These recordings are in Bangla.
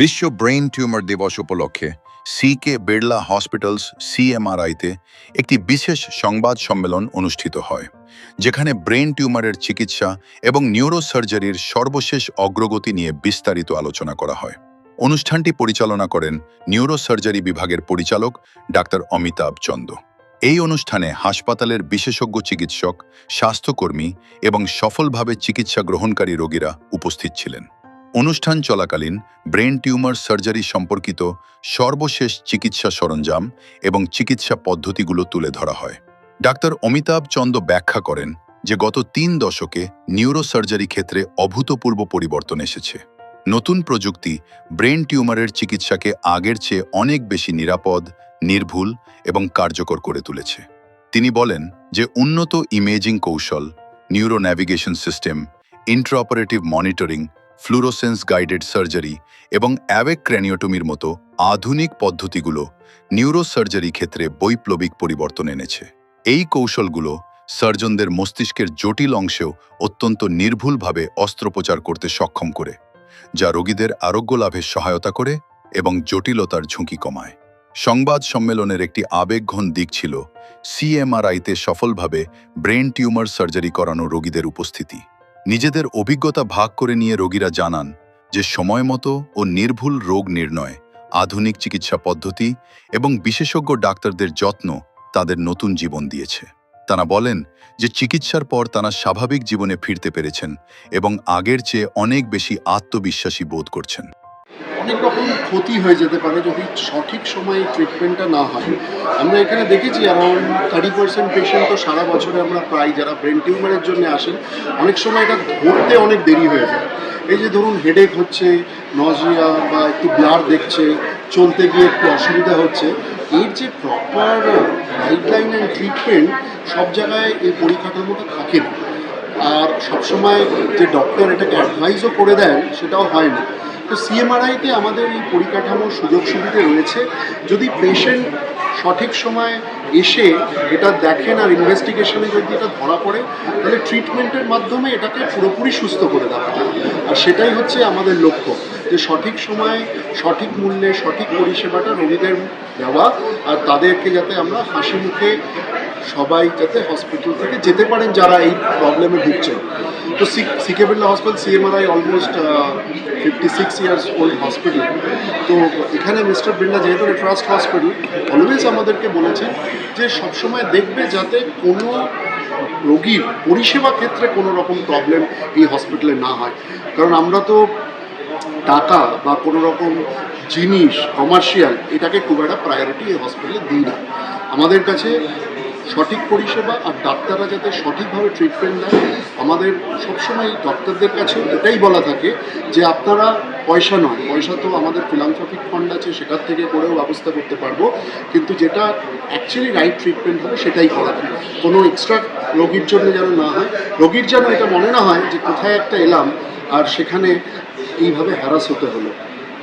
বিশ্ব ব্রেইন টিউমার দিবস উপলক্ষে সিকে বিড়লা হসপিটালস সিএমআরআইতে একটি বিশেষ সংবাদ সম্মেলন অনুষ্ঠিত হয়, যেখানে ব্রেন টিউমারের চিকিৎসা এবং নিউরোসার্জারির সর্বশেষ অগ্রগতি নিয়ে বিস্তারিত আলোচনা করা হয়। অনুষ্ঠানটি পরিচালনা করেন নিউরোসার্জারি বিভাগের পরিচালক ডাক্তার অমিতাভ চন্দ। এই অনুষ্ঠানে হাসপাতালের বিশেষজ্ঞ চিকিৎসক, স্বাস্থ্যকর্মী এবং সফলভাবে চিকিৎসা গ্রহণকারী রোগীরা উপস্থিত ছিলেন। অনুষ্ঠান চলাকালীন ব্রেন টিউমার সার্জারি সম্পর্কিত সর্বশেষ চিকিৎসা সরঞ্জাম এবং চিকিৎসা পদ্ধতিগুলো তুলে ধরা হয়। ডাক্তার অমিতাভ চন্দ ব্যাখ্যা করেন যে গত ৩ দশকে নিউরোসার্জারি ক্ষেত্রে অভূতপূর্ব পরিবর্তন এসেছে। নতুন প্রযুক্তি ব্রেন টিউমারের চিকিৎসাকে আগের চেয়ে অনেক বেশি নিরাপদ, নির্ভুল এবং কার্যকর করে তুলেছে। তিনি বলেন যে উন্নত ইমেজিং কৌশল, neuro navigation system, intraoperative monitoring, fluorescence guided surgery এবং অ্যাওয়েক ক্র্যানিওটমির মতো আধুনিক পদ্ধতিগুলো নিউরোসার্জারি ক্ষেত্রে বৈপ্লবিক পরিবর্তন এনেছে। এই কৌশলগুলো সার্জনদের মস্তিষ্কের জটিল অংশেও অত্যন্ত নির্ভুলভাবে অস্ত্রোপচার করতে সক্ষম করে, যা রোগীদের আরোগ্য লাভে সহায়তা করে এবং জটিলতার ঝুঁকি কমায়। সংবাদ সম্মেলনের একটি আবেগঘন দিক ছিল সিএমআরআইতে সফলভাবে ব্রেন টিউমার সার্জারি করানো রোগীদের উপস্থিতি। নিজেদের অভিজ্ঞতা ভাগ করে নিয়ে রোগীরা জানান যে সময়মতো ও নির্ভুল রোগ নির্ণয়, আধুনিক চিকিৎসা পদ্ধতি এবং বিশেষজ্ঞ ডাক্তারদের যত্ন তাদের নতুন জীবন দিয়েছে। তারা বলেন যে চিকিৎসার পর তারা স্বাভাবিক জীবনে ফিরতে পেরেছেন এবং আগের চেয়ে অনেক বেশি আত্মবিশ্বাসী বোধ করছেন। অনেক রকম ক্ষতি হয়ে যেতে পারে যদি সঠিক সময়ে ট্রিটমেন্টটা না হয়। আমরা এখানে দেখেছি অ্যারাউন্ড 30% পেশেন্ট তো সারা বছরে আমরা প্রায় যারা ব্রেন টিউমারের জন্য আসেন, অনেক সময় এটা ধরতে অনেক দেরি হয়ে যায়। এই যে ধরুন হেডেক হচ্ছে, নজিয়া বা একটু ব্লার দেখছে, চলতে গিয়ে একটু অসুবিধা হচ্ছে, এর যে প্রপার গাইডলাইন অ্যান্ড ট্রিটমেন্ট সব জায়গায় এই পরিকাঠামোটা থাকে না। আর সবসময় যে ডক্টর এটাকে অ্যাডভাইসও করে দেন সেটাও হয় না। তো সিএমআরআইতে আমাদের এই পরিকাঠামোর সুযোগ সুবিধে রয়েছে। যদি পেশেন্ট সঠিক সময় এসে এটা দেখেন আর ইনভেস্টিগেশনে যদি এটা ধরা পড়ে, তাহলে ট্রিটমেন্টের মাধ্যমে এটাকে পুরোপুরি সুস্থ করে দেওয়া হয়। আর সেটাই হচ্ছে আমাদের লক্ষ্য, যে সঠিক সময়ে সঠিক মূল্যে সঠিক পরিষেবাটা রোগীদের দেওয়া, আর তাদেরকে যাতে আমরা হাসি মুখে সবাই যাতে হসপিটাল থেকে যেতে পারেন যারা এই প্রবলেমে ভুগছেন। তো CK Birla hospital CMRI almost 56 years old hospital. তো এখানে মিস্টার বিড়লা যেহেতু ট্রাস্ট হসপিটাল অলওয়েজ আমাদেরকে বলেছেন যে সবসময় দেখবে যাতে কোনো রোগীর পরিষেবা ক্ষেত্রে কোনো রকম প্রবলেম এই হসপিটালে না হয়। কারণ আমরা তো টাকা বা কোনো রকম জিনিস কমার্শিয়াল এটাকে খুব একটা প্রায়োরিটি এই হসপিটালে দিই না। আমাদের কাছে সঠিক পরিষেবা আর ডাক্তাররা যাতে সঠিকভাবে ট্রিটমেন্ট দেয়। আমাদের সবসময় ডক্টরদের কাছে এটাই বলা থাকে যে আপনারা পয়সা নয়, পয়সা তো আমাদের ফিলান্থ্রপিক ফান্ড আছে, সেটার থেকে করেও ব্যবস্থা করতে পারবো, কিন্তু যেটা অ্যাকচুয়ালি রাইট ট্রিটমেন্ট হবে সেটাই করাবেন। কোনো এক্সট্রা রোগীর জন্য যেন না হয়, রোগীর যেন এটা মনে না হয় যে কোথায় একটা এলাম আর সেখানে এইভাবে হ্যারাস হতে হলো।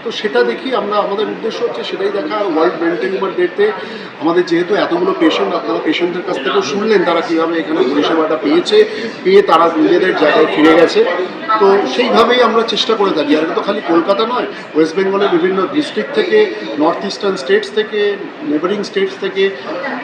তো সেটা দেখি আমরা, আমাদের উদ্দেশ্য হচ্ছে সেটাই দেখা। আর ওয়ার্ল্ড ব্রেন টিউমার ডেতে আমাদের যেহেতু এতগুলো পেশেন্ট, আপনারা পেশেন্টের কাছ থেকেও শুনলেন তারা কীভাবে এখানে পরিষেবাটা পেয়ে তারা নিজেদের জায়গায় ফিরে গেছে। তো সেইভাবেই আমরা চেষ্টা করে থাকি। আর তো খালি কলকাতা নয়, ওয়েস্ট বেঙ্গলের বিভিন্ন ডিস্ট্রিক্ট থেকে, নর্থ ইস্টার্ন স্টেটস থেকে, নেবারিং স্টেটস থেকে,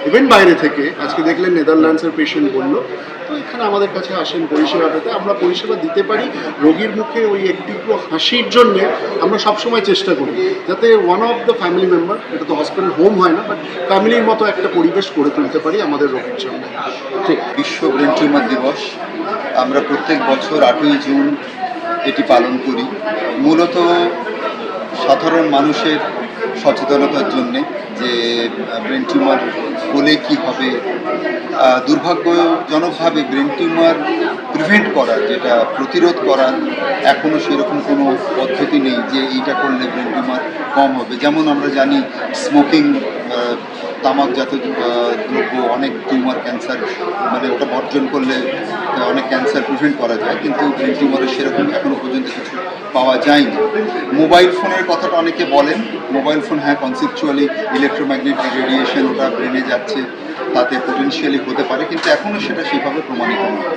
ইভেন বাইরে থেকে, আজকে দেখলেন নেদারল্যান্ডসের পেশেন্ট বললো। তো এখানে আমাদের কাছে আসেন পরিষেবা পেতে, আমরা পরিষেবা দিতে পারি। রোগীর মুখে ওই একটু হাসির জন্যে আমরা সবসময় চেষ্টা করি যাতে one of the family member, এটা তো হসপিটাল হোম হয় না, বাট ফ্যামিলির মতো একটা পরিবেশ করে তুলতে পারি আমাদের রোগীর জন্য। ঠিক, বিশ্ব ব্রেন টিউমার দিবস আমরা প্রত্যেক বছর 8ই জুন এটি পালন করি, মূলত সাধারণ মানুষের সচেতনতার জন্যে যে ব্রেন টিউমার হলে কী হবে। দুর্ভাগ্যজনকভাবে ব্রেন টিউমার প্রিভেন্ট করা, যেটা প্রতিরোধ করা, এখনও সেরকম কোনো পদ্ধতি নেই যে এইটা করলে ব্রেন টিউমার কম হবে। যেমন আমরা জানি স্মোকিং, তামাকজাত দ্রব্য অনেক টিউমার ক্যান্সার, মানে ওটা বর্জন করলে অনেক ক্যান্সার প্রিভেন্ট করা যায়, কিন্তু ব্রেন টিউমারের সেরকম এখনও পর্যন্ত কিছু পাওয়া যায়নি। মোবাইল ফোনের কথাটা অনেকে বলেন, মোবাইল ফোন হ্যাঁ কনসেপচুয়ালি ইলেকট্রোম্যাগনেটিক রেডিয়েশন ওটা ব্রেনে যাচ্ছে, তাতে পোটেনশিয়ালি হতে পারে, কিন্তু এখনও সেটা সেভাবে প্রমাণিত নয়।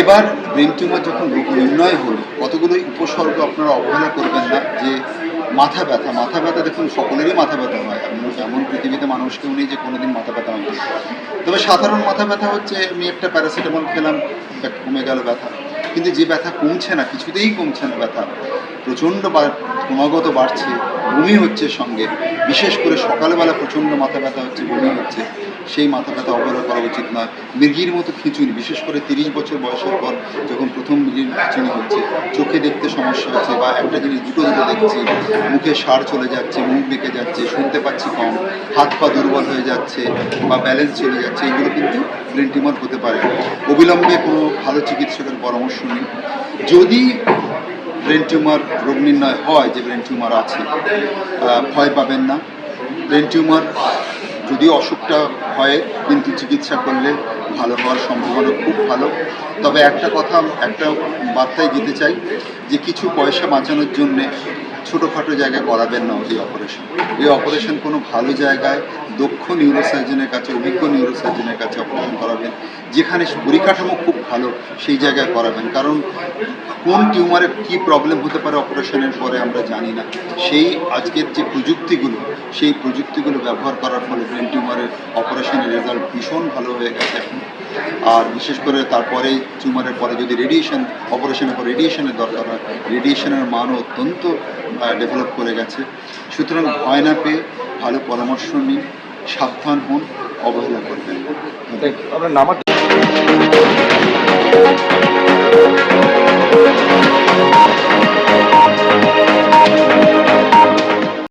এবার ব্রেন টিউমার যখন রোগ নির্ণয় হলো, কতগুলো উপসর্গ আপনারা অবহেলা করবেন না। যে মাথা ব্যথা দেখুন সকলেরই মাথা ব্যথা হয়, এমন পৃথিবীতে মানুষ কেউ নেই যে কোনোদিন মাথা ব্যথা হয়। তবে সাধারণ মাথা ব্যথা হচ্ছে আমি একটা প্যারাসিটামল খেলাম, কমে গেল ব্যথা। কিন্তু যে ব্যথা কমছে না, কিছুতেই কমছে না, ব্যথা প্রচণ্ড ক্রমাগত বাড়ছে, বমি হচ্ছে সঙ্গে, বিশেষ করে সকালবেলা প্রচণ্ড মাথা ব্যথা হচ্ছে, বমি হচ্ছে, সেই মাথা ব্যথা অবহেলা করা উচিত নয়। মৃগীর মতো খিঁচুনি, বিশেষ করে 30 বছর বয়সের পর যখন প্রথম মৃগীর খিঁচুনি হচ্ছে, চোখে দেখতে সমস্যা হচ্ছে, বা একটা জিনিস দুটো দেখছি, মুখে সার চলে যাচ্ছে, মুখ বেঁকে যাচ্ছে, শুনতে পাচ্ছি কম, হাত পা দুর্বল হয়ে যাচ্ছে বা ব্যালেন্স চলে যাচ্ছে, এগুলো কিন্তু ব্রেন টিউমার হতে পারে। অবিলম্বে কোনো ভালো চিকিৎসকের পরামর্শ নিন। যদি ব্রেন টিউমার রোগ নির্ণয় হয় যে ব্রেন টিউমার আছে, ভয় পাবেন না। ব্রেন টিউমার যদিও অসুখটা হয়, কিন্তু চিকিৎসা করলে ভালো হওয়ার সম্ভাবনা খুব ভালো। তবে একটা বার্তাই দিতে চাই যে কিছু পয়সা বাঁচানোর জন্যে ছোটোখাটো জায়গায় করাবেন না এই অপারেশন কোনো ভালো জায়গায় দক্ষ নিউরোসার্জনের কাছে, অভিজ্ঞ নিউরোসার্জনের কাছে অপারেশন করাবেন, যেখানে পরিকাঠামো খুব ভালো সেই জায়গায় করাবেন। কারণ কোন টিউমারে কী প্রবলেম হতে পারে অপারেশনের পরে আমরা জানি না। সেই আজকের যে সেই প্রযুক্তিগুলো ব্যবহার করার ফলে ব্রেন টিউমারের অপারেশনের রেজাল্ট ভীষণ ভালো হয়ে গেছে এখন। আর বিশেষ করে তারপরে টিউমারের পরে যদি অপারেশনের পর রেডিয়েশনের দরকার হয়, রেডিয়েশনের মানও অত্যন্ত ডেভেলপ করে গেছে। সুতরাং ভয় না পেয়ে ভালো পরামর্শ নিন, সাবধান হন, অবহেলা করবেন না। আপনার নাম